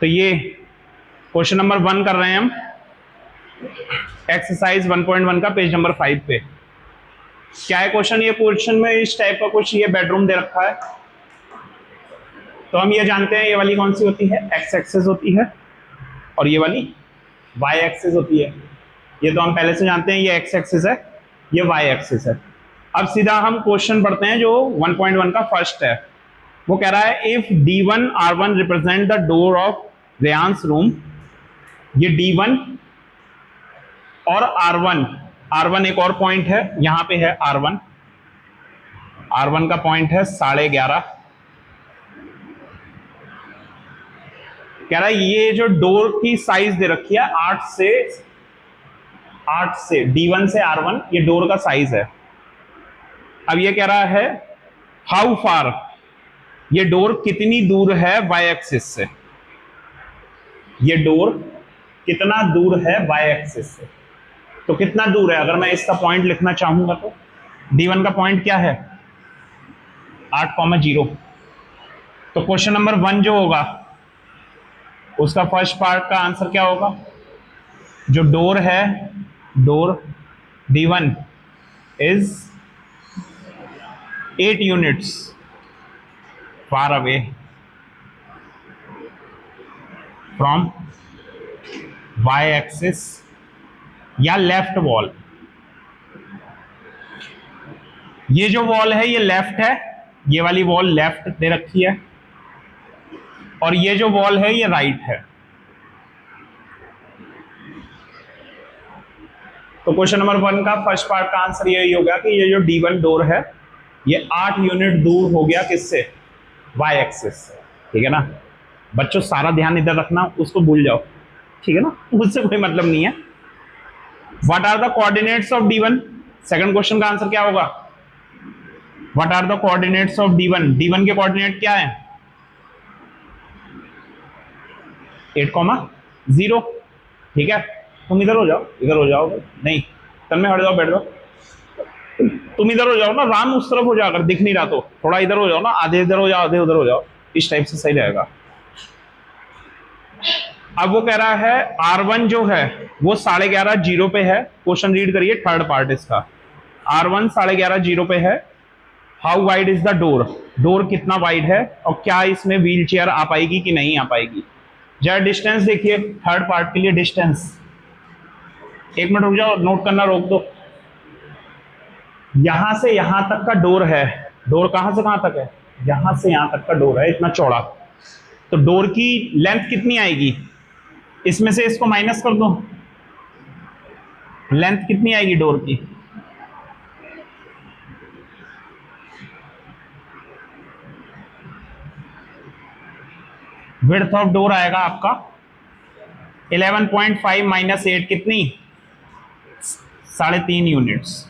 तो ये question number 1 कर रहे हैं हम, एक्सरसाइज 1.1 का पेज नंबर 5 पे। क्या है क्वेश्चन? ये क्वेश्चन में इस टाइप का कुछ ये बेडरूम दे रखा है, तो हम ये जानते हैं ये वाली कौन सी होती है, एक्स एक्सिस होती है, और ये वाली वाई एक्सिस होती है। ये तो हम पहले से जानते हैं, ये एक्स एक्सिस है, ये वाई एक्सिस है। अब सीधा हम क्वेश्चन पढ़ते हैं जो 1.1 का फर्स्ट है। वो कह रहा है if D1 R1 represent the door of रेयांस रूम। ये D1 और R1 एक और पॉइंट है, यहां पे है R1 का पॉइंट है 11.5। कह रहा है ये जो डोर की साइज दे रखी है 8 से D1 से R1, ये डोर का साइज है। अब ये कह रहा है हाउ फार, ये डोर कितनी दूर है वाई एक्सिस से। ये डोर कितना दूर है वाई एक्सिस से, तो कितना दूर है? अगर मैं इसका पॉइंट लिखना चाहूंगा तो D1 का पॉइंट क्या है 8,0। तो क्वेश्चन नंबर 1 जो होगा उसका फर्स्ट पार्ट का आंसर क्या होगा? जो डोर है, door D1 is 8 units far away from Y axis या लेफ्ट वॉल। ये जो वॉल है ये लेफ्ट है, ये वाली वॉल लेफ्ट दे रखी है, और ये जो वॉल है ये राइट है। तो क्वेश्चन नंबर 1 का फर्स्ट पार्ट का आंसर यही होगा कि ये जो D1 डोर है ये 8 यूनिट दूर हो गया किससे, वाई एक्सिस से। ठीक है ना बच्चों, सारा ध्यान इधर रखना, उसको भूल जाओ, ठीक है ना, उससे कोई मतलब नहीं है। What are the coordinates of D1? Second question का आंसर क्या होगा? What are the coordinates of D1? D1 के कोऑर्डिनेट क्या है? 8,0। ठीक है, तुम इधर हो जाओ, इधर हो जाओ, नहीं तन में हट जाओ, बैठ जाओ। तुम इधर हो जाओ ना, राम उस तरफ हो जाओ, अगर दिख नहीं रहा तो थोड़ा इधर हो जाओ ना, आधे इधर हो जाओ, आधे उधर हो जाओ, इस टाइप से सही रहेगा। अब वो कह रहा है R1 जो है वो 11.5 जीरो पे है। क्वेश्चन रीड करिए, थर्ड पार्ट इसका। R1 11.5 जीरो पे है। How wide is the door? Door कितना वाइड है, और क्या इसमें व्हील चेयर आ पाएगी कि नहीं आ पाएगी? जरा डिस्टेंस देखिए थर्ड पार्ट के लिए। डिस्टेंस 1 मिनट रुक जाओ, नोट करना रोक दो। यहां से यहां तक का डोर है। डोर कहां से कहां तक है? यहां से यहां तक का डोर है, इतना चौड़ा। तो डोर की लेंथ कितनी आएगी? इसमें से इसको माइनस कर दो, लेंथ कितनी आएगी डोर की? विड्थ ऑफ डोर आएगा आपका 11.5 माइनस 8 कितनी? 3.5 यूनिट्स।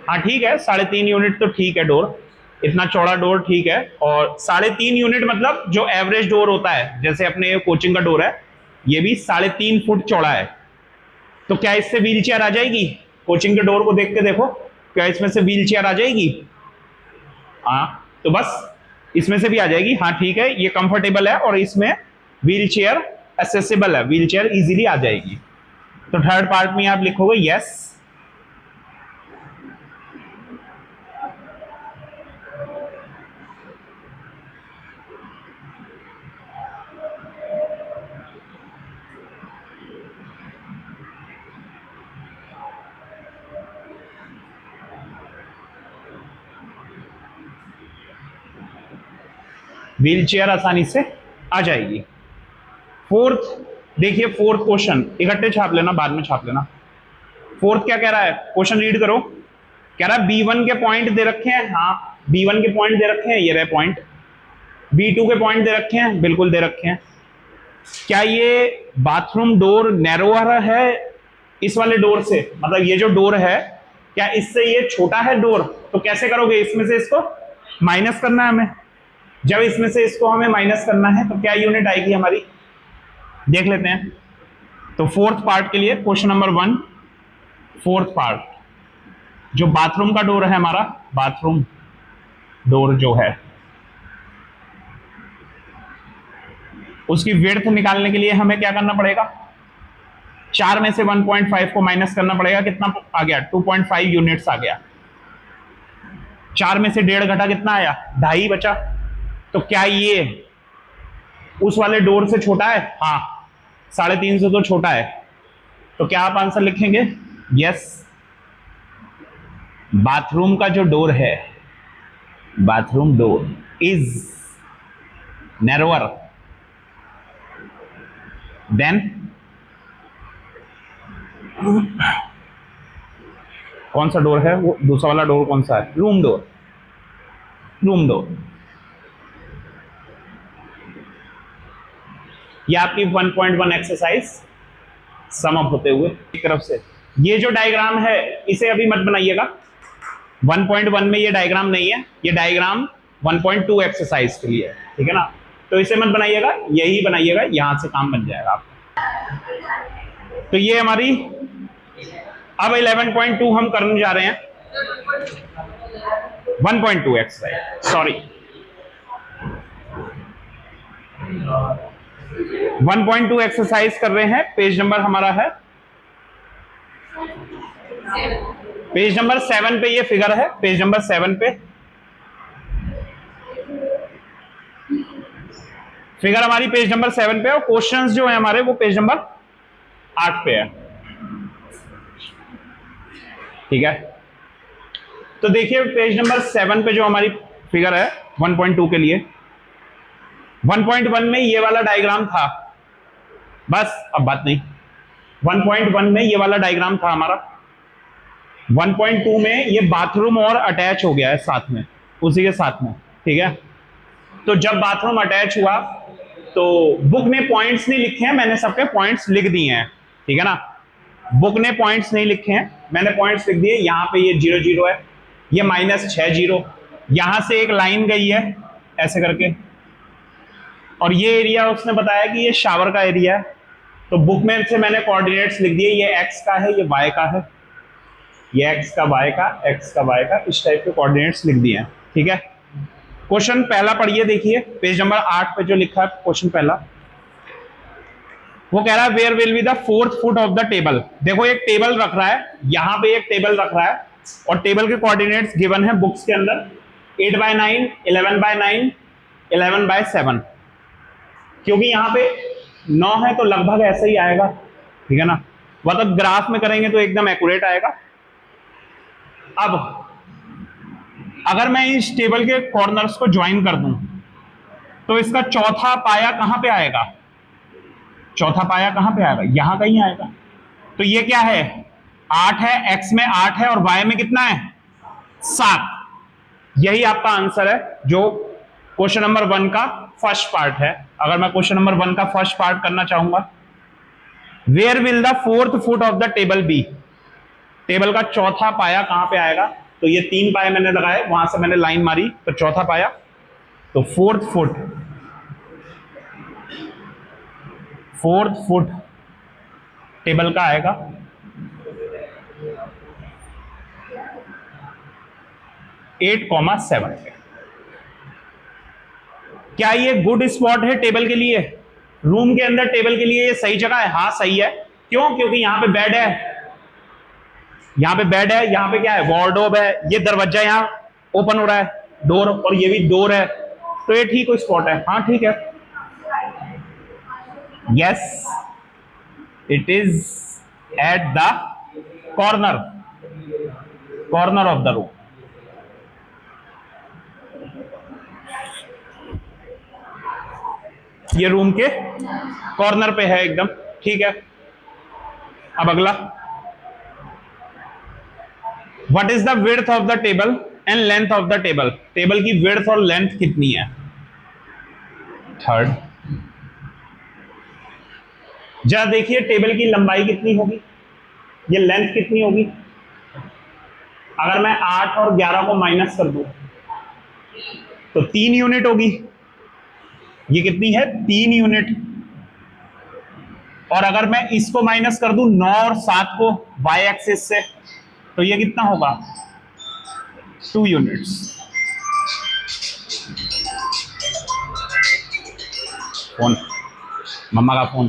हाँ ठीक है, 3.5 यूनिट तो ठीक है, डोर इतना चौड़ा डोर ठीक है। और 3.5 यूनिट मतलब जो एवरेज डोर होता है, जैसे अपने कोचिंग का डोर है ये भी 3.5 फुट चौड़ा है। तो क्या इससे व्हील चेयर आ जाएगी? कोचिंग के डोर को देख के देखो, क्या इसमें से व्हील चेयर आ जाएगी? हाँ, तो बस इसमें से भी आ जाएगी। हाँ ठीक है, ये कंफर्टेबल है और इसमें व्हील चेयर एक्सेसिबल है, व्हील चेयर इजीली आ जाएगी। तो थर्ड पार्ट में आप लिखोगे यस। व्हील चेयर आसानी से आ जाएगी। फोर्थ देखिए, फोर्थ क्वेश्चन इकट्ठे छाप लेना, बाद में छाप लेना। फोर्थ क्या कह रहा है? क्वेश्चन रीड करो। कह रहा है B1 के पॉइंट दे रखे हैं। हाँ, B1 के पॉइंट दे रखे हैं, ये रहे पॉइंट। B2 के पॉइंट दे रखे हैं, बिल्कुल दे रखे हैं। क्या ये बाथरूम डोर नैरोअर है इस वाले डोर से? मतलब ये जो डोर है क्या इससे ये छोटा है डोर? तो कैसे करोगे? इसमें से इसको माइनस करना है हमें। जब इसमें से इसको हमें माइनस करना है तो क्या यूनिट आएगी हमारी, देख लेते हैं। तो फोर्थ पार्ट के लिए क्वेश्चन नंबर 1, फोर्थ पार्ट जो बाथरूम का डोर है हमारा, बाथरूम डोर जो है उसकी विड्थ निकालने के लिए हमें क्या करना पड़ेगा, 4 में से 1.5 को माइनस करना पड़ेगा, कितना आ गया 2.5 यूनिट्स आ गया। 4 में से 1.5 घटा कितना आया, 2.5 बचा। तो क्या ये उस वाले डोर से छोटा है? हाँ, 3.5 से तो छोटा है। तो क्या आप आंसर लिखेंगे? यस, बाथरूम का जो डोर है, bathroom door is narrower than कौन सा डोर है वो, दूसरा वाला डोर कौन सा है? Room door. Room door. ये आपकी 1.1 एक्सरसाइज सम अप होते हुए एक तरफ से। ये जो डायग्राम है इसे अभी मत बनाइएगा, 1.1 में ये डायग्राम नहीं है, ये डायग्राम 1.2 एक्सरसाइज के लिए है, ठीक है ना। तो इसे मत बनाइएगा, यही बनाइएगा, यहां से काम बन जाएगा आपका। तो ये हमारी अब 11.2 हम करने जा रहे हैं, 1.2 एक्सरसाइज, सॉरी 1.2 एक्सरसाइज कर रहे हैं। पेज नंबर हमारा है पेज नंबर 7 पे, ये फिगर है पेज नंबर 7 पे। फिगर हमारी पेज नंबर 7 पे और क्वेश्चंस जो है हमारे वो पेज नंबर 8 पे है, ठीक है। तो देखिए पेज नंबर 7 पे जो हमारी फिगर है 1.2 के लिए, 1.1 में ये वाला डायग्राम था, बस अब बात नहीं। 1.1 में ये वाला डायग्राम था हमारा, 1.2 में ये बाथरूम और अटैच हो गया है साथ में, उसी के साथ में, ठीक है। तो जब बाथरूम अटैच हुआ तो बुक ने पॉइंट्स नहीं लिखे हैं, मैंने सबके पॉइंट्स लिख दिए हैं, ठीक है ना। बुक ने पॉइंट्स नहीं लिखे हैं, मैंने पॉइंट्स लिख दिए। यहां पे ये 0 0 है, ये -6 0, यहां से एक लाइन गई है ऐसे करके, और ये एरिया उसने बताया कि ये शावर का एरिया है। तो बुक में से मैंने कोऑर्डिनेट्स लिख दिए, ये x का है, ये y का है, ये x का y का, x का y का, इस टाइप के कोऑर्डिनेट्स लिख दिए हैं, ठीक है। क्वेश्चन पहला पढ़िए, देखिए पेज नंबर 8 पे जो लिखा है क्वेश्चन पहला, वो कह रहा है where will be the 4th foot of the table. देखो एक टेबल रख रहा है, यहां पे एक टेबल रख रहा है और टेबल के कोऑर्डिनेट्स गिवन है बुक्स के अंदर 8/9, 11/9, 11/7। क्योंकि यहां पे 9 है तो लगभग ऐसा ही आएगा, ठीक है ना। मतलब ग्राफ में करेंगे तो एकदम एक्यूरेट आएगा। अब अगर मैं इस टेबल के कॉर्नर्स को ज्वाइन कर दूं तो इसका चौथा पाया कहां पे आएगा? चौथा पाया कहां पे आएगा? यहां कहीं आएगा। तो ये क्या है? 8 है, x में 8 है और y में कितना है? 7। यही आपका आंसर है जो क्वेश्चन नंबर 1 का फर्स्ट पार्ट है। अगर मैं क्वेश्चन नंबर 1 का फर्स्ट पार्ट करना चाहूंगा, where will the 4th foot of the table be. Table का चौथा पाया कहां पे आएगा? तो ये 3 पाए मैंने लगाए, वहां से मैंने लाइन मारी, तो चौथा पाया, तो 4th फुट टेबल का आएगा 8,7 पे। क्या ये गुड स्पॉट है टेबल के लिए? रूम के अंदर टेबल के लिए ये सही जगह है? हाँ सही है। क्यों? क्योंकि यहां पे बेड है, यहां पे बेड है, यहां पे क्या है? वार्डरोब है, ये दरवाजा यहां ओपन हो रहा है डोर, और ये भी डोर है, तो ये ठीक स्पॉट है। हाँ ठीक है, yes it is at the corner of the room. ये रूम के कॉर्नर पे है एकदम, ठीक है। अब अगला, what is the width of the table and length of the table. Table की विड्थ और लेंथ कितनी है? थर्ड। जरा देखिए टेबल की लंबाई कितनी होगी, ये लेंथ कितनी होगी। अगर मैं 8 और 11 को माइनस कर दूं तो 3 यूनिट होगी। ये कितनी है? 3 यूनिट। और अगर मैं इसको माइनस कर दूं 9 और 7 को y एक्सिस से, तो ये कितना होगा? 2 यूनिट्स। फोन मम्मा का फोन।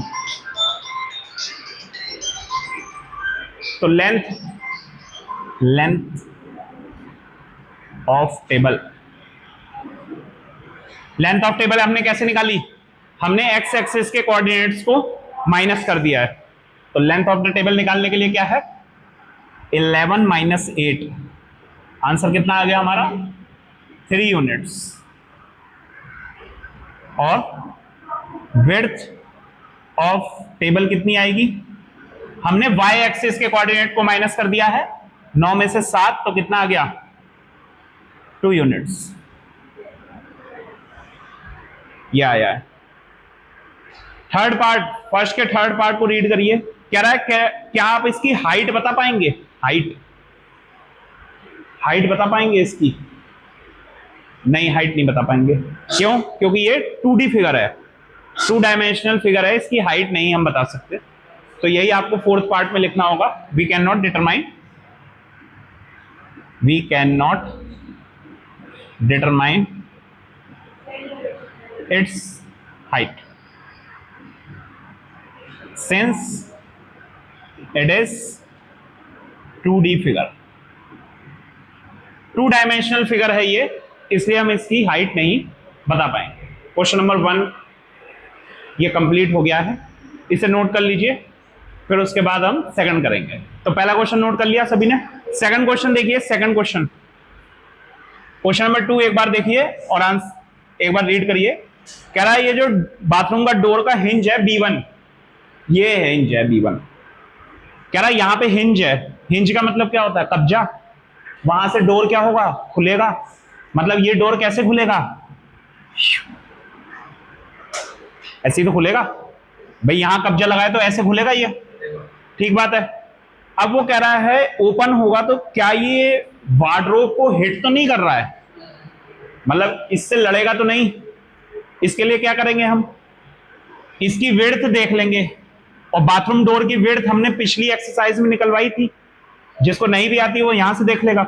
तो length of table, length of table हमने कैसे निकाली? हमने एक्स एक्सिस के कोऑर्डिनेट्स को माइनस कर दिया है। तो लेंथ ऑफ द टेबल निकालने के लिए क्या है? 11 माइनस 8। आंसर कितना आ गया हमारा? 3 यूनिट्स। और विड्थ ऑफ टेबल कितनी आएगी? हमने वाई एक्सिस के कोऑर्डिनेट को माइनस कर दिया है, 9 में से 7, तो कितना आ गया? 2 यूनिट्स। यह आया है। थर्ड पार्ट, फर्स्ट के थर्ड पार्ट को रीड करिए। कह रहा है क्या आप इसकी हाइट बता पाएंगे? हाइट बता पाएंगे इसकी? नहीं, हाइट नहीं बता पाएंगे। क्यों? क्योंकि ये 2D फिगर है, 2 डायमेंशनल फिगर है, इसकी हाइट नहीं हम बता सकते। तो यही आपको फोर्थ पार्ट में लिखना होगा। We can not determine its height since it is 2D figure, 2 dimensional figure है ये, इसलिए हम इसकी हाइट नहीं बता पाएंगे। क्वेश्चन नंबर 1 ये कंप्लीट हो गया है, इसे नोट कर लीजिए, फिर उसके बाद हम सेकंड करेंगे। तो पहला क्वेश्चन नोट कर लिया सभी ने। सेकंड क्वेश्चन देखिए, सेकंड क्वेश्चन नंबर 2 एक बार देखिए और आंसर एक बार रीड करिए। कह रहा है ये जो बाथरूम का डोर का हिंज है B1, ये हिंज है B1। कह रहा है यहां पे हिंज है। हिंज का मतलब क्या होता है? कब्जा। वहां से डोर क्या होगा? खुलेगा। मतलब ये डोर कैसे खुलेगा? ऐसे ही तो खुलेगा भाई, यहां कब्जा लगाए तो ऐसे खुलेगा ये, ठीक बात है। अब वो कह रहा है ओपन होगा, तो क्या ये वार्डरोब को हिट तो नहीं कर रहा है? मतलब इससे लड़ेगा तो नहीं? इसके लिए क्या करेंगे हम? इसकी विड्थ देख लेंगे, और बाथरूम डोर की विड्थ हमने पिछली एक्सरसाइज में निकलवाई थी। जिसको नहीं भी आती वो यहां से देख लेगा।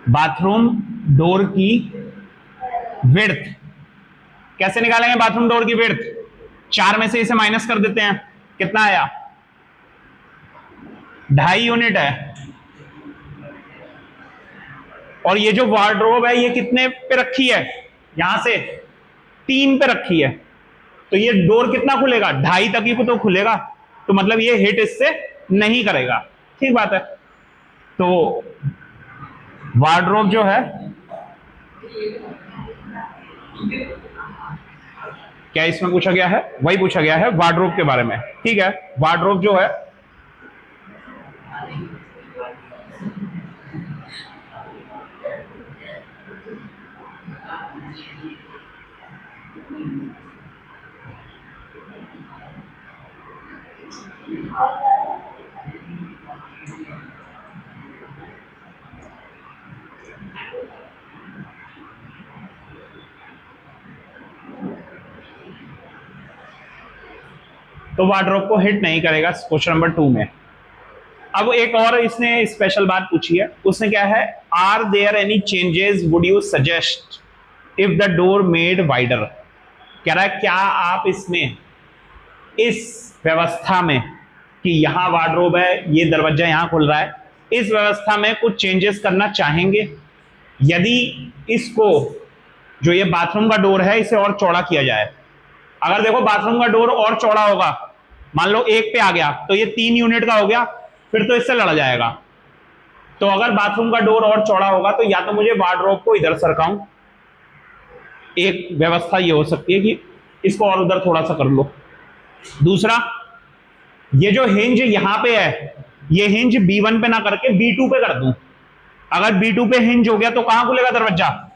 बाथरूम डोर की विड्थ कैसे निकालेंगे? बाथरूम डोर की विड्थ 4 में से इसे माइनस कर देते हैं, कितना आया? 2.5 यूनिट है। और ये जो वार्डरोब है ये कितने पे रखी है? यहां से 3 पे रखी है, तो ये डोर कितना खुलेगा? 2.5 तक ही को तो खुलेगा, तो मतलब ये हिट इससे नहीं करेगा, ठीक बात है। तो वार्डरोब जो है, क्या इसमें पूछा गया है? वही पूछा गया है वार्डरोब के बारे में, ठीक है। वार्डरोब जो है तो वार्डरोब को हिट नहीं करेगा क्वेश्चन नंबर 2 में। अब एक और इसने स्पेशल बात पूछी है, उसने क्या है? Are there any changes would you suggest if the door made wider? कह रहा है क्या आप इसमें, इस व्यवस्था में कि यहां वार्डरोब है, ये दरवाजा यहां खुल रहा है, इस व्यवस्था में कुछ चेंजेस करना चाहेंगे? यदि इसको, जो ये बाथरूम का डोर है, इसे और चौड़ा किया जाए। अगर देखो बाथरूम का डोर और चौड़ा होगा, मान लो 1 पे आ गया, तो ये 3 यूनिट का हो गया, फिर तो इससे लड़ा जाएगा। तो अगर बाथरूम का डोर और चौड़ा होगा तो या तो मुझे वार्डरोब को इधर सरकाऊं, एक व्यवस्था ये हो सकती है कि इसको और उधर थोड़ा सा कर लो। दूसरा, ये जो हिंज यहां पे है, ये हिंज B1 पे ना करके B2 पे कर दूं। अगर B2 पे हिंज हो गया तो कहां खुलेगा दरवाजा?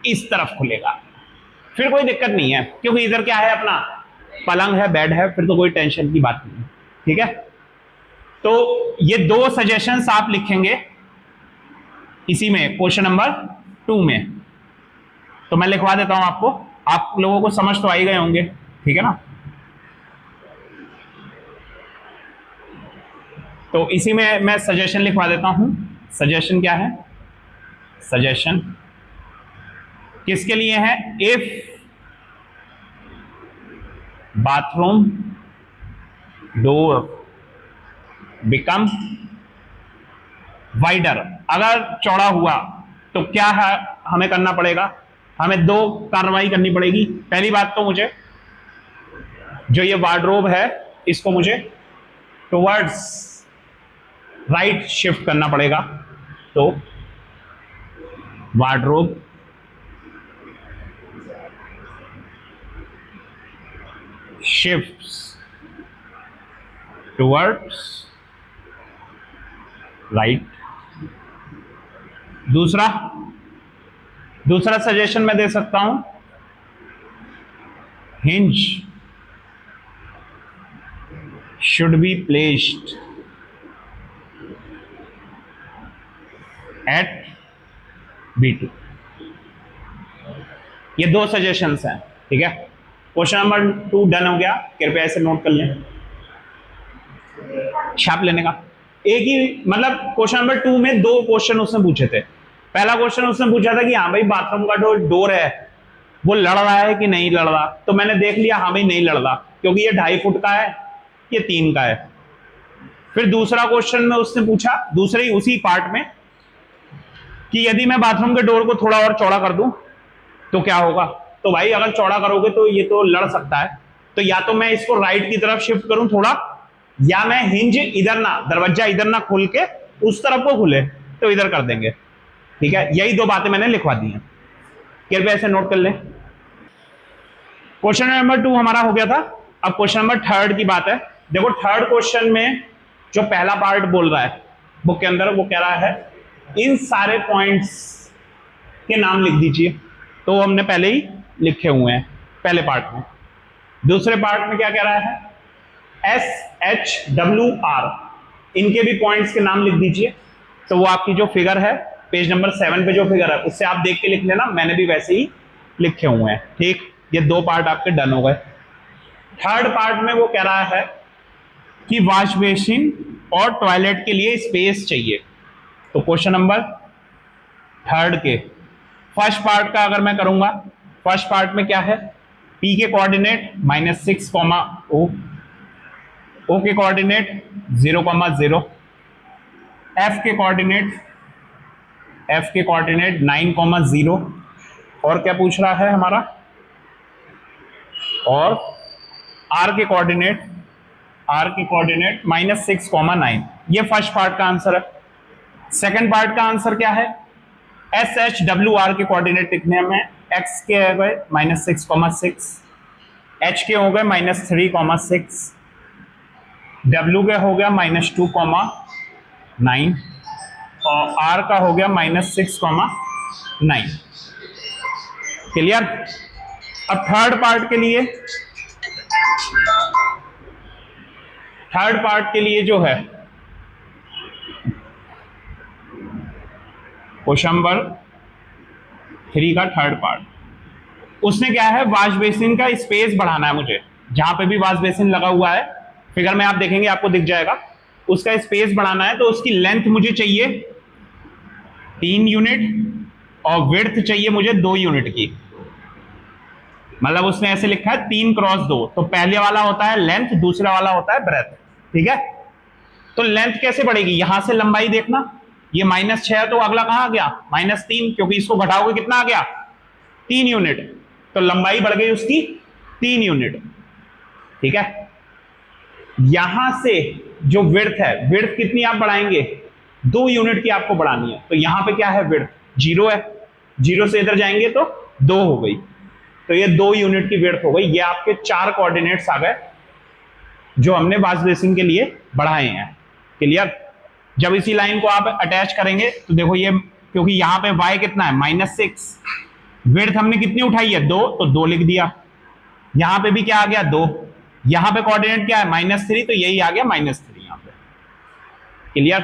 इस तरफ खुलेगा, फिर कोई दिक्कत नहीं है, क्योंकि इधर क्या है? अपना पलंग है, बेड है, फिर तो कोई टेंशन की बात नहीं है, ठीक है। तो ये 2 सजेशंस आप लिखेंगे इसी में, क्वेश्चन नंबर 2 में। तो मैं लिखवा देता हूं आपको, आप लोगों को समझ तो आ ही गए होंगे, ठीक है ना। तो इसी में मैं सजेशन लिखवा देता हूं। सजेशन क्या है? सजेशन किसके लिए है? If bathroom door become wider. अगर चौड़ा हुआ तो क्या है हमें करना पड़ेगा, हमें दो कार्रवाई करनी पड़ेगी। पहली बात तो मुझे जो ये वार्डरोब है इसको मुझे टुवर्ड्स राइट शिफ्ट करना पड़ेगा। तो वार्डरोब शिफ्ट्स टुवर्ड्स राइट। दूसरा सजेशन मैं दे सकता हूं, hinge should be placed at B2। ये दो सजेशंस हैं, ठीक है। क्वेश्चन नंबर 2 डन हो गया, कृपया इसे नोट कर लें, छाप लेने का। एक ही मतलब क्वेश्चन नंबर 2 में दो क्वेश्चन उसने पूछे थे। पहला क्वेश्चन उसने पूछा था कि हाँ भाई बाथरूम का जो डोर है वो लड़ रहा है कि नहीं लड़ रहा, तो मैंने देख लिया हाँ भाई नहीं लड़ रहा, क्योंकि ये 2.5 फुट का है, ये 3 का है। फिर दूसरा क्वेश्चन में उसने पूछा दूसरे ही उसी पार्ट में कि यदि मैं बाथरूम के डोर को थोड़ा और चौड़ा कर दूं तो क्या होगा। तो भाई अगर चौड़ा करोगे तो ये तो लड़ सकता है, तो या तो मैं इसको राइट की तरफ शिफ्ट करूं थोड़ा, या मैं हिंज इधर ना, दरवाजा इधर ना खोल के उस तरफ को खुले तो इधर कर देंगे, ठीक है। यही दो बातें मैंने लिखवा दी हैं, कृपया ऐसे नोट कर लें। क्वेश्चन नंबर 2 हमारा हो गया था। अब क्वेश्चन नंबर 3 की बात है। देखो थर्ड क्वेश्चन में जो पहला पार्ट बोल रहा है बुक के अंदर, वो कह रहा है इन सारे पॉइंट्स के नाम लिख दीजिए। तो हमने पहले ही लिखे हुए हैं पहले पार्ट में। दूसरे पार्ट में क्या कह रहा है, SHWR, इनके भी पॉइंट्स के नाम लिख दीजिए। तो वो आपकी जो फिगर है पेज नंबर 7 पे जो फिगर है उससे आप देख के लिख लेना, मैंने भी वैसे ही लिखे हुए हैं, ठीक। ये दो पार्ट आपके डन हो गए। थर्ड पार्ट में वो कह रहा है कि वॉश बेसिन और टॉयलेट के लिए स्पेस चाहिए। तो क्वेश्चन नंबर 3 के फर्स्ट पार्ट का अगर मैं करूंगा, फर्स्ट पार्ट में क्या है, P के कोऑर्डिनेट -6, O के कोऑर्डिनेट 0,0, F के कोऑर्डिनेट 9,0, और क्या पूछ रहा है हमारा, और R के कोऑर्डिनेट -6,9। ये फर्स्ट पार्ट का आंसर है। सेकंड पार्ट का आंसर क्या है, SHWR के कोऑर्डिनेट लिखने में x के हो गए -6,6, h के हो गए -3,6, w के हो गया -2,9 और r का हो गया -6,9। क्लियर। अब थर्ड पार्ट के लिए जो है क्वेश्चन नंबर 3 का थर्ड पार्ट, उसने क्या है, वॉश बेसिन का स्पेस बढ़ाना है मुझे। जहां पे भी वॉश बेसिन लगा हुआ है फिगर में आप देखेंगे आपको दिख जाएगा, उसका स्पेस बढ़ाना है। तो उसकी लेंथ मुझे चाहिए 3 यूनिट और विड्थ चाहिए मुझे 2 यूनिट की। मतलब उसने ऐसे लिखा है 3 क्रॉस 2, तो पहले वाला होता है लेंथ, दूसरा वाला होता है ब्रेथ, ठीक है। तो लेंथ कैसे बढ़ेगी, यहां से लंबाई देखना, ये -6 है तो अगला कहां आ गया -3, क्योंकि इसको घटाओगे कितना आ गया 3 यूनिट, तो लंबाई बढ़ गई उसकी 3 यूनिट, ठीक है। यहां से जो विड्थ है, विड्थ कितनी आप बढ़ाएंगे 2 यूनिट की आपको बढ़ानी है। तो यहां पे क्या है, विड्थ 0 है, 0 से इधर जाएंगे तो 2 हो गई, तो ये 2 यूनिट की विड्थ हो गई। ये आपके 4 कोऑर्डिनेट्स आ गए जो हमने वॉश बेसिन के लिए बढ़ाए हैं। क्लियर। जब इसी लाइन को आप अटैच करेंगे तो देखो ये, क्योंकि यहां पे y कितना है -6, विड्थ हमने कितनी उठाई है 2, तो 2 लिख दिया। यहां पे भी क्या आ गया 2, यहां पे कोऑर्डिनेट क्या है -3, तो यही आ गया -3 यहां पे। क्लियर।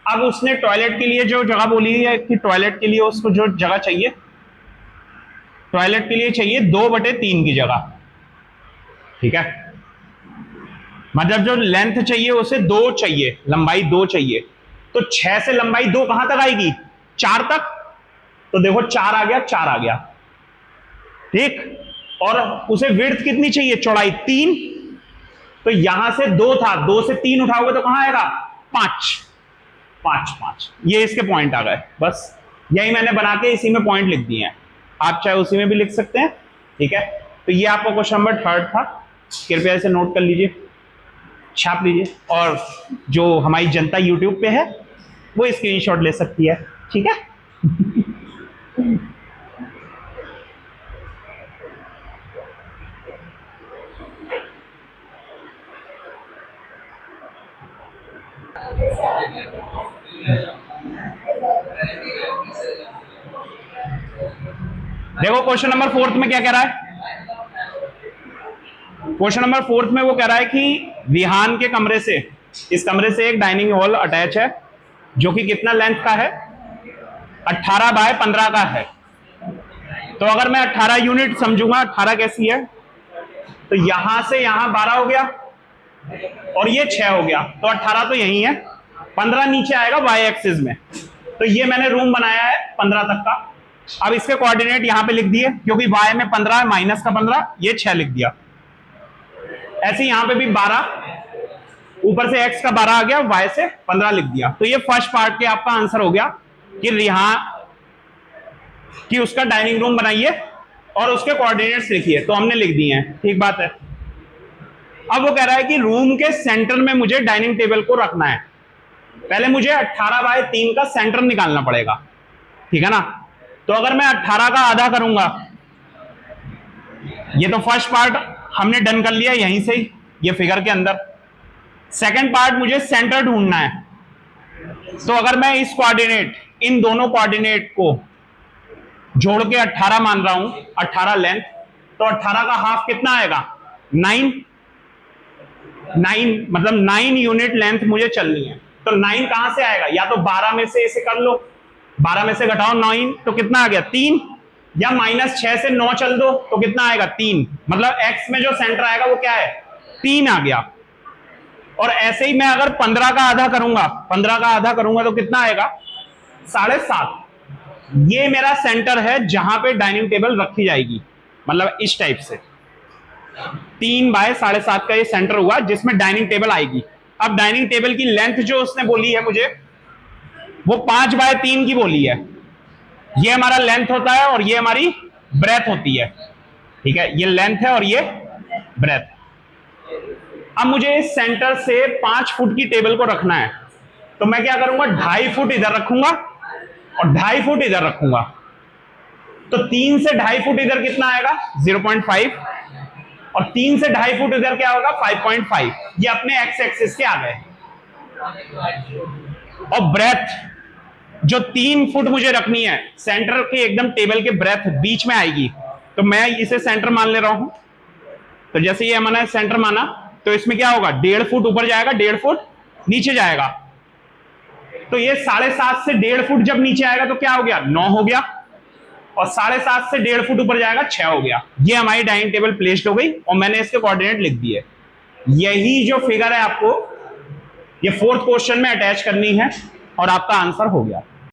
अब उसने टॉयलेट के लिए जो जगह बोली है कि टॉयलेट के लिए उसको जो जगह चाहिए, टॉयलेट के लिए चाहिए 2/3 की जगह, ठीक है। मतलब जो लेंथ चाहिए उसे 2 चाहिए, लंबाई 2 चाहिए, तो 6 से लंबाई 2 कहां तक आएगी 4 तक, तो देखो 4 आ गया, 4 आ गया, ठीक। और उसे विड्थ कितनी चाहिए, चौड़ाई 3, तो यहां से 2 था, 2 से 3 उठाओगे तो कहां आएगा 5, 5 5। ये इसके पॉइंट आ गए, बस यही मैंने बना के इसी में पॉइंट लिख दिए हैं, आप चाहे उसी में भी लिख सकते हैं, ठीक है। तो ये आपका क्वेश्चन नंबर 3 था, कृपया इसे नोट कर लीजिए, छाप लीजिए, और जो हमारी जनता यूट्यूब पे है वो स्क्रीनशॉट ले सकती है, ठीक है। देखो क्वेश्चन नंबर 4 में क्या कह रहा है, क्वेश्चन नंबर 4 में वो कह रहा है कि विहान के कमरे से, इस कमरे से एक डाइनिंग हॉल अटैच है जो कि कितना लेंथ का है, 18 बाय 15 का है। तो अगर मैं 18 यूनिट समझूंगा, 18 कैसी है, तो यहां से यहां 12 हो गया और ये 6 हो गया, तो 18 तो यही है, 15 नीचे आएगा वाई एक्सिस में। तो ये मैंने रूम बनाया है 15 तक का। अब इसके कोऑर्डिनेट यहां पे लिख दिए, क्योंकि वाई में 15 है, माइनस का 15, ये 6 लिख दिया। ऐसे यहां पे भी 12, ऊपर से x का 12 आ गया, y से 15 लिख दिया। तो ये फर्स्ट पार्ट के आपका आंसर हो गया कि रिहा कि उसका डाइनिंग रूम बनाइए और उसके कोऑर्डिनेट्स लिखिए, तो हमने लिख दिए हैं, ठीक बात है। अब वो कह रहा है कि रूम के सेंटर में मुझे डाइनिंग टेबल को रखना है। पहले मुझे 18 बाय 3 का सेंटर निकालना पड़ेगा, ठीक है ना। तो अगर मैं 18 का आधा करूंगा, ये तो फर्स्ट पार्ट हमने डन कर लिया यहीं से ही, ये फिगर के अंदर। सेकंड पार्ट मुझे सेंटर ढूंढना है, तो अगर मैं इस कोऑर्डिनेट, इन दोनों कोऑर्डिनेट को जोड़ के 18 मान रहा हूं, 18 लेंथ, तो 18 का हाफ कितना आएगा 9, 9 मतलब 9 यूनिट लेंथ मुझे चलनी है। तो 9 कहां से आएगा, या तो 12 में से इसे कर लो, 12 में से घटाओ 9, तो कितना आ गया 3, या -6 से 9 चल दो तो कितना आएगा 3, मतलब x में जो सेंटर आएगा वो क्या है 3 आ गया। और ऐसे ही मैं अगर 15 का आधा करूंगा, 15 का आधा करूंगा तो कितना आएगा 7.5। ये मेरा सेंटर है जहां पे डाइनिंग टेबल रखी जाएगी, मतलब इस टाइप से 3 बाय 7.5 का ये सेंटर हुआ जिसमें डाइनिंग टेबल आएगी। अब डाइनिंग टेबल की लेंथ जो उसने बोली है मुझे, वो 5 बाय 3 की बोली है। ये हमारा लेंथ होता है और ये हमारी ब्रेथ होती है, ठीक है, ये लेंथ है और ये ब्रेथ। अब मुझे इस सेंटर से 5 फुट की टेबल को रखना है, तो मैं क्या करूंगा 2.5 फुट इधर रखूंगा और 2.5 फुट इधर रखूंगा। तो 3 से 2.5 फुट इधर कितना आएगा 0.5, और 3 से 2.5 फुट इधर क्या होगा 5.5। ये अपने एक्स एक्सिस के आ गए। और ब्रेथ जो 3 फुट मुझे रखनी है, सेंटर के एकदम टेबल के ब्रेथ बीच में आएगी, तो मैं इसे सेंटर मान ले रहा हूं। तो जैसे ये मैंने सेंटर माना, तो इसमें क्या होगा 1.5 फुट ऊपर जाएगा, 1.5 फुट नीचे जाएगा। तो ये 7.5 से 1.5 फुट जब नीचे आएगा तो क्या हो गया 9 हो गया, और 7.5 से 1.5 फुट ऊपर जाएगा 6 हो गया। ये हमारी डाइनिंग टेबल प्लेस्ड हो गई और मैंने इसके कोऑर्डिनेट लिख दिए। यही जो फिगर है आपको ये 4th क्वेश्चन में अटैच करनी है और आपका आंसर हो गया।